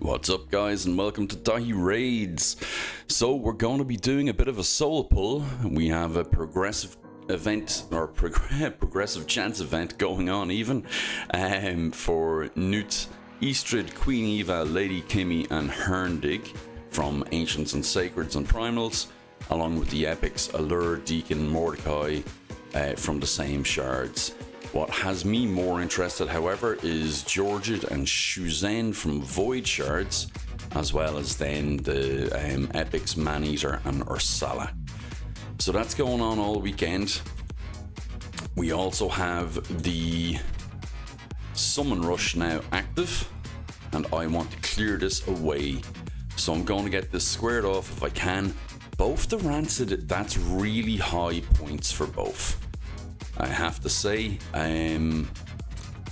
What's up, guys, and welcome to Dahi Raids. So we're going to be doing a bit of a soul pull. We have a progressive event, or progressive chance event going on even, for Newt, Eastrid, Queen Eva, Lady Kimmy and Herndig from Ancients and Sacreds and Primals, along with the epics Allure, Deacon, Mordecai from the same shards. What has me more interested, however, is Georgid and Shuzen from Void Shards, as well as then the epics Maneater and Ursala. So that's going on all weekend. We also have the Summon Rush now active, and I want to clear this away. So I'm going to get this squared off if I can. Both the Rancid, that's really high points for both, I have to say.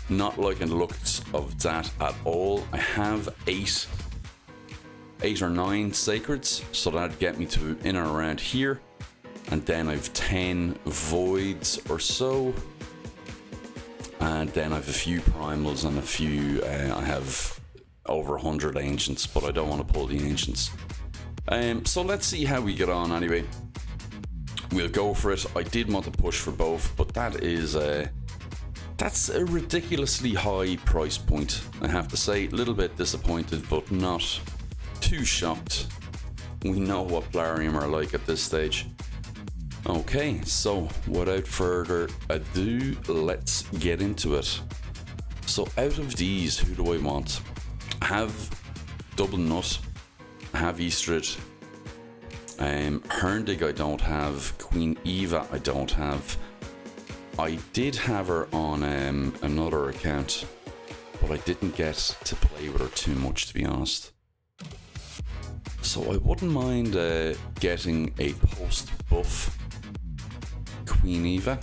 Not liking the looks of that at all. I have eight or nine sacreds, so that'd get me to in and around here, and then I've 10 voids or so, and then I've a few primals and a few I have over 100 ancients, but I don't want to pull the ancients. So let's see how we get on anyway. We'll go for it. I did want to push for both, but that's a ridiculously high price point, I have to say. A little bit disappointed, but not too shocked. We know what Plarium are like at this stage. Okay, so without further ado, let's get into it. So out of these, who do I want? I have Double Nut, I have Eastrid, Herndig I don't have, Queen Eva I don't have. I did have her on another account, but I didn't get to play with her too much, to be honest. So I wouldn't mind getting a post buff Queen Eva,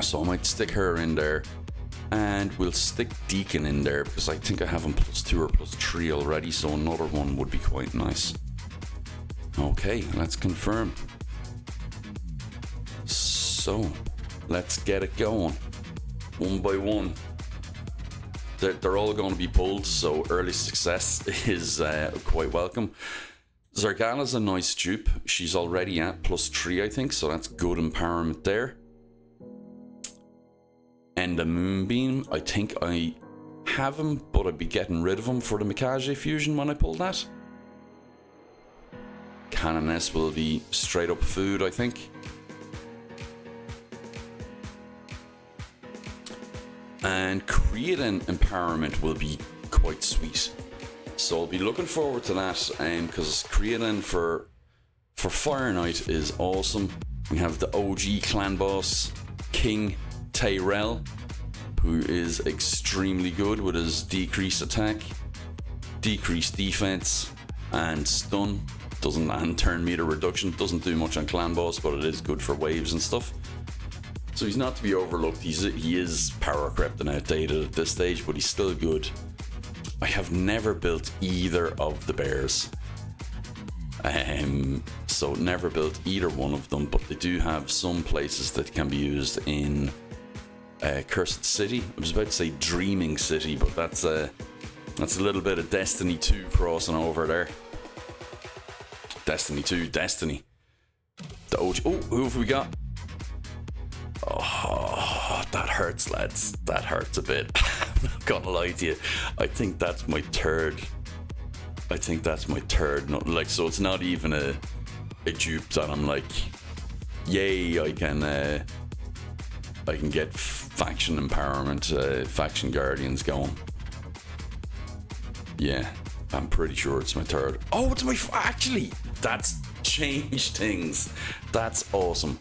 so I might stick her in there, and we'll stick Deacon in there because I think I have him +2 or +3 already, so another one would be quite nice. Okay, let's confirm. So, let's get it going. One by one. They're all going to be pulled, so early success is quite welcome. Zargala's a nice dupe. She's already at +3, I think, so that's good empowerment there. And the Moonbeam, I think I have him, but I'd be getting rid of him for the Mikage fusion when I pull that. Canoness will be straight up food, I think. And Creatin empowerment will be quite sweet. So I'll be looking forward to that, because Creatin for Fire Knight is awesome. We have the OG clan boss, King Tyrell, who is extremely good with his decreased attack, decreased defense, and stun. And turn meter reduction. Doesn't do much on clan boss, but it is good for waves and stuff. So he's not to be overlooked. He is power crept and outdated at this stage, but he's still good. I have never built either of the bears, so never built either one of them, but they do have some places that can be used in Cursed City. I was about to say Dreaming City, but that's a little bit of Destiny 2 crossing over there. Destiny 2, Destiny. The OG. Oh, who have we got? Oh, that hurts, lads. That hurts a bit. I'm not gonna lie to you. I think that's my third. Like, so it's not even a dupe that I'm like, yay, I can get faction empowerment, faction guardians going. Yeah, I'm pretty sure it's my third. Oh, it's my actually. That's changed things. That's awesome.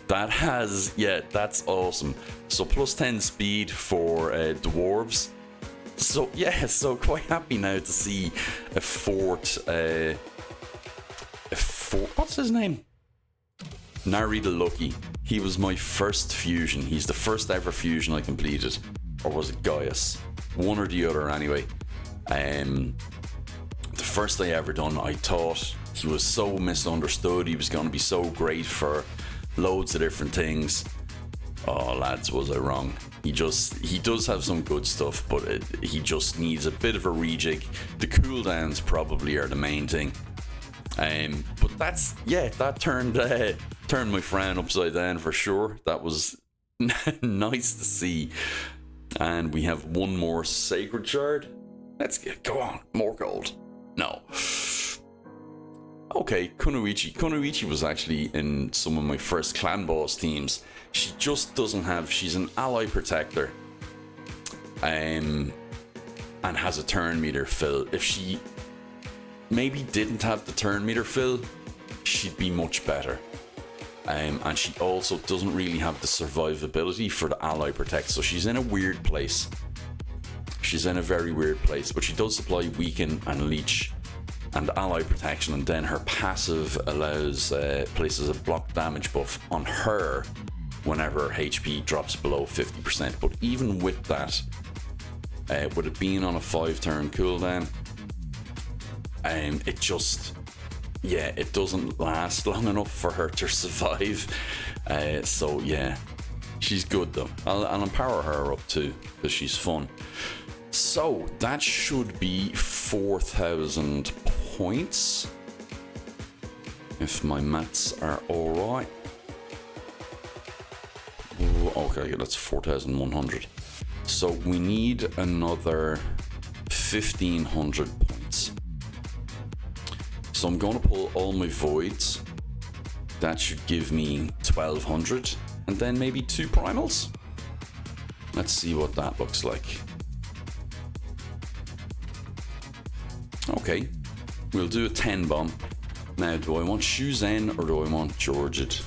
That's awesome. So +10 speed for dwarves. So yeah, so quite happy now to see a fort. What's his name? Nari the Lucky. He was my first fusion. He's the first ever fusion I completed, or was it Gaius? One or the other, anyway. The first I ever done, I thought he was so misunderstood. He was going to be so great for loads of different things. Oh, lads, was I wrong. He does have some good stuff, but he just needs a bit of a rejig. The cooldowns probably are the main thing. But that turned my frown upside down for sure. That was nice to see. And we have one more Sacred Shard. Go on, more gold. No. Okay, Kunoichi. Kunoichi was actually in some of my first clan boss teams. She just doesn't have... She's an ally protector. And has a turn meter fill. If she maybe didn't have the turn meter fill, she'd be much better. And she also doesn't really have the survivability for the ally protect. So she's in a weird place. She's in a very weird place. But she does supply weaken and leech and ally protection, and then her passive allows places a block damage buff on her whenever her HP drops below 50%. But even with that, with it being on a 5-turn cooldown, it doesn't last long enough for her to survive. So yeah, she's good though. I'll empower her up too because she's fun. So that should be 4,000 points, if my maths are alright. Okay, that's 4,100. So we need another 1,500 points. So I'm going to pull all my voids. That should give me 1,200, and then maybe 2 primals. Let's see what that looks like. Okay, we'll do a 10 bomb. Now, do I want Shuzen or do I want Georgid?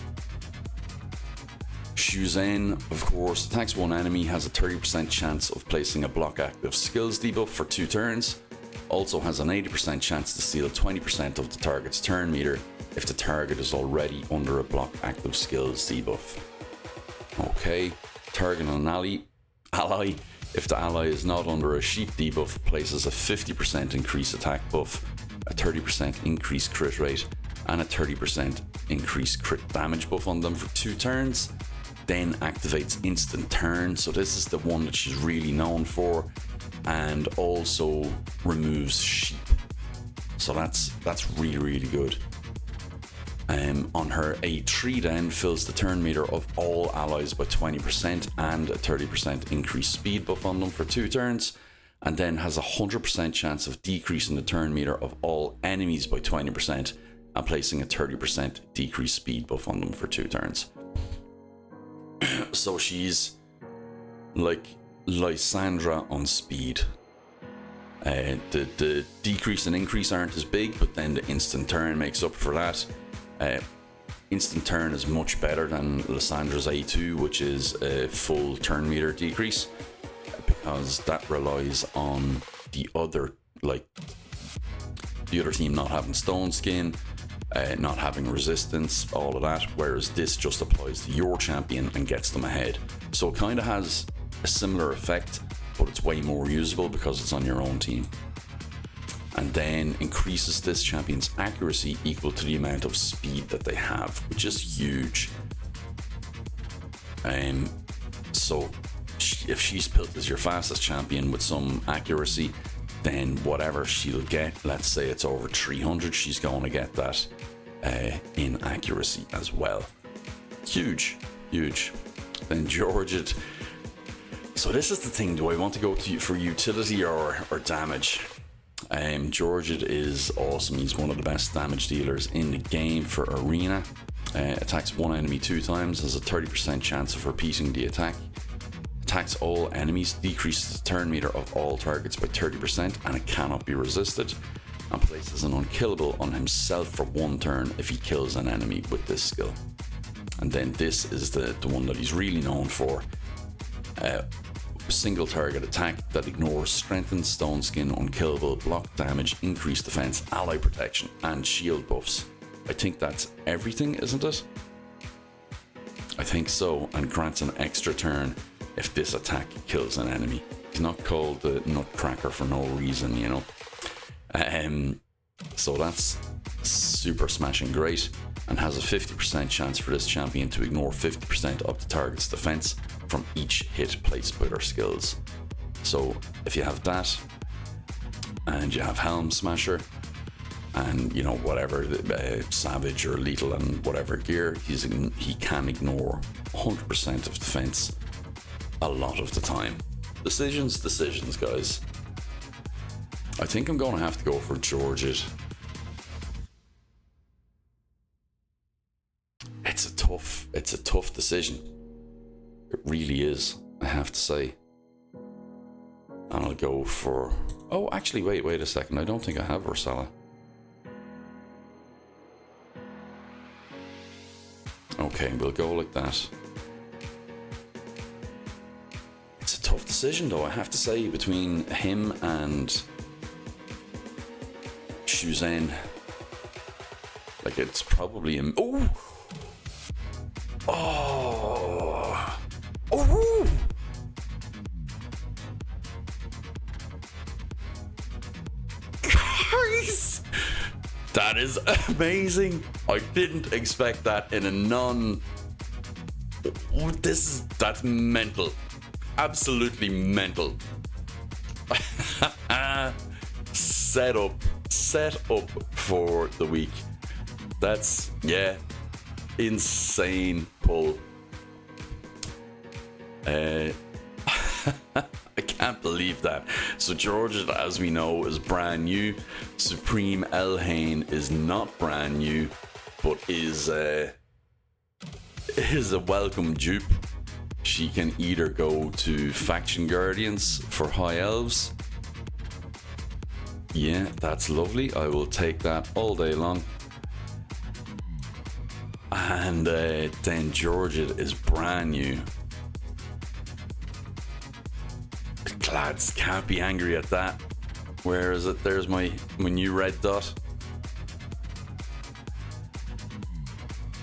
Shuzen, of course, attacks one enemy, has a 30% chance of placing a block active skills debuff for 2 turns. Also has an 80% chance to steal 20% of the target's turn meter if the target is already under a block active skills debuff. Okay, target an ally. If the ally is not under a sheep debuff, places a 50% increased attack buff, a 30% increased crit rate, and a 30% increased crit damage buff on them for 2 turns. Then activates instant turn. So this is the one that she's really known for, and also removes sheep. So that's really, really good. On her A3 then fills the turn meter of all allies by 20% and a 30% increased speed buff on them for 2 turns, and then has a 100% chance of decreasing the turn meter of all enemies by 20% and placing a 30% decreased speed buff on them for 2 turns. So she's like Lysandra on speed. The decrease and increase aren't as big, but then the instant turn makes up for that. Instant turn is much better than Lysandra's A2, which is a full turn meter decrease, because that relies on the other team not having stone skin, not having resistance, all of that, whereas this just applies to your champion and gets them ahead. So it kind of has a similar effect, but it's way more usable because it's on your own team. And then increases this champion's accuracy equal to the amount of speed that they have, which is huge. So if she's built as your fastest champion with some accuracy, then whatever she'll get, let's say it's over 300, she's going to get that in accuracy as well. Huge. Then Georgid. So this is the thing, do I want to go for utility or damage? Georgid is awesome. He's one of the best damage dealers in the game for Arena. Attacks one enemy 2 times, has a 30% chance of repeating the attack. Attacks all enemies, decreases the turn meter of all targets by 30%, and it cannot be resisted. And places an unkillable on himself for 1 turn if he kills an enemy with this skill. And then this is the one that he's really known for. Single target attack that ignores strengthened stone skin, unkillable, block damage, increased defense, ally protection, and shield buffs. I think that's everything, isn't it? I think so, and grants an extra turn if this attack kills an enemy. He's not called the Nutcracker for no reason, you know. So that's super smashing great, and has a 50% chance for this champion to ignore 50% of the target's defense from each hit plate splitter skills. So if you have that, and you have Helm Smasher, and you know whatever Savage or Lethal and whatever gear, he can ignore 100% of defense a lot of the time. Decisions, guys. I think I'm going to have to go for Georgid. It's a tough decision. It really is, I have to say. And I'll go for... Oh, actually, wait a second. I don't think I have Ursala. Okay, we'll go like that. It's a tough decision, though, I have to say, between him and Shuzhen. Like, it's probably him. Oh! Oh! Oh! Guys! That is amazing. I didn't expect that in a non... That's mental. Absolutely mental. Set up for the week. That's, yeah, insane pull. I can't believe that. So Georgid, as we know, is brand new. Supreme Elhain is not brand new, but is a welcome dupe. She can either go to Faction Guardians for High Elves. Yeah, that's lovely. I will take that all day long. And then Georgid is brand new. Lads, can't be angry at that. Where is it? There's my new red dot.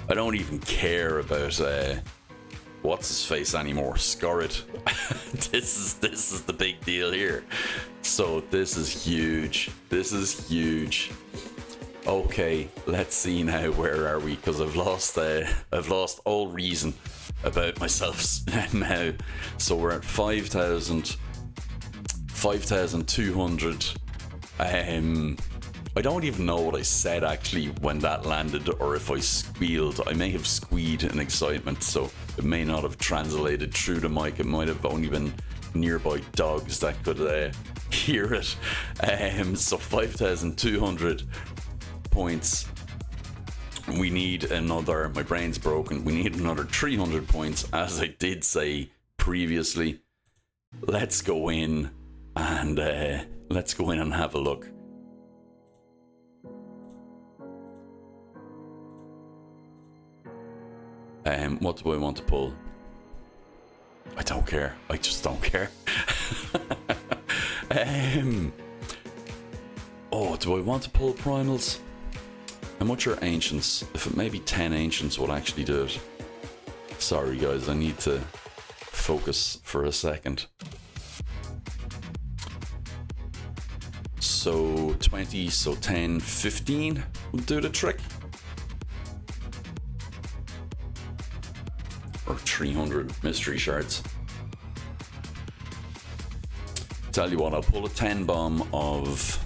I don't even care about what's his face anymore. Skorid. This is the big deal here. So this is huge. This is huge. Okay, let's see now. Where are we? Because I've lost all reason about myself now. So we're at 5,200. I don't even know what I said actually when that landed, or if I squealed. I may have squeed in excitement, so it may not have translated through the mic. It might have only been nearby dogs that could hear it. So 5,200 points. We need another, my brain's broken, we need another 300 points, as I did say previously. Let's go in and have a look. What do I want to pull? I don't care. I just don't care. Oh, do I want to pull primals? How much are ancients? If it maybe 10 ancients would actually do it. Sorry guys, I need to focus for a second. So 20, so 10, 15 will do the trick. Or 300 mystery shards. Tell you what, I'll pull a 10 bomb of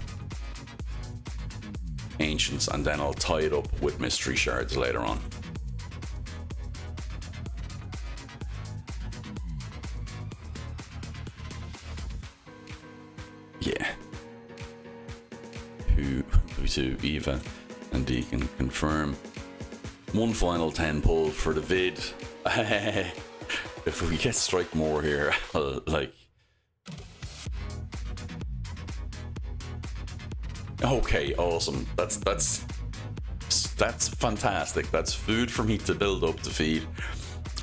ancients and then I'll tie it up with mystery shards later on. Yeah. Who to Eva and Deacon confirm. One final 10 pull for the vid. If we get strike more here, like, okay, awesome. That's fantastic. That's food for me to build up to feed,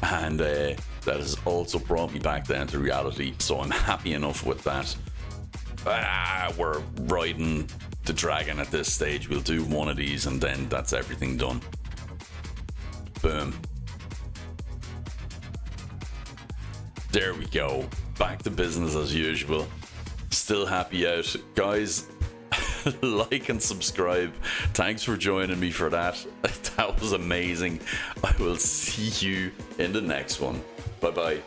and that has also brought me back down to reality. So I'm happy enough with that. We're riding the dragon at this stage. We'll do one of these, and then that's everything done. Boom. There we go. Back to business as usual. Still happy out. Guys, like and subscribe. Thanks for joining me for that. That was amazing. I will see you in the next one. Bye bye.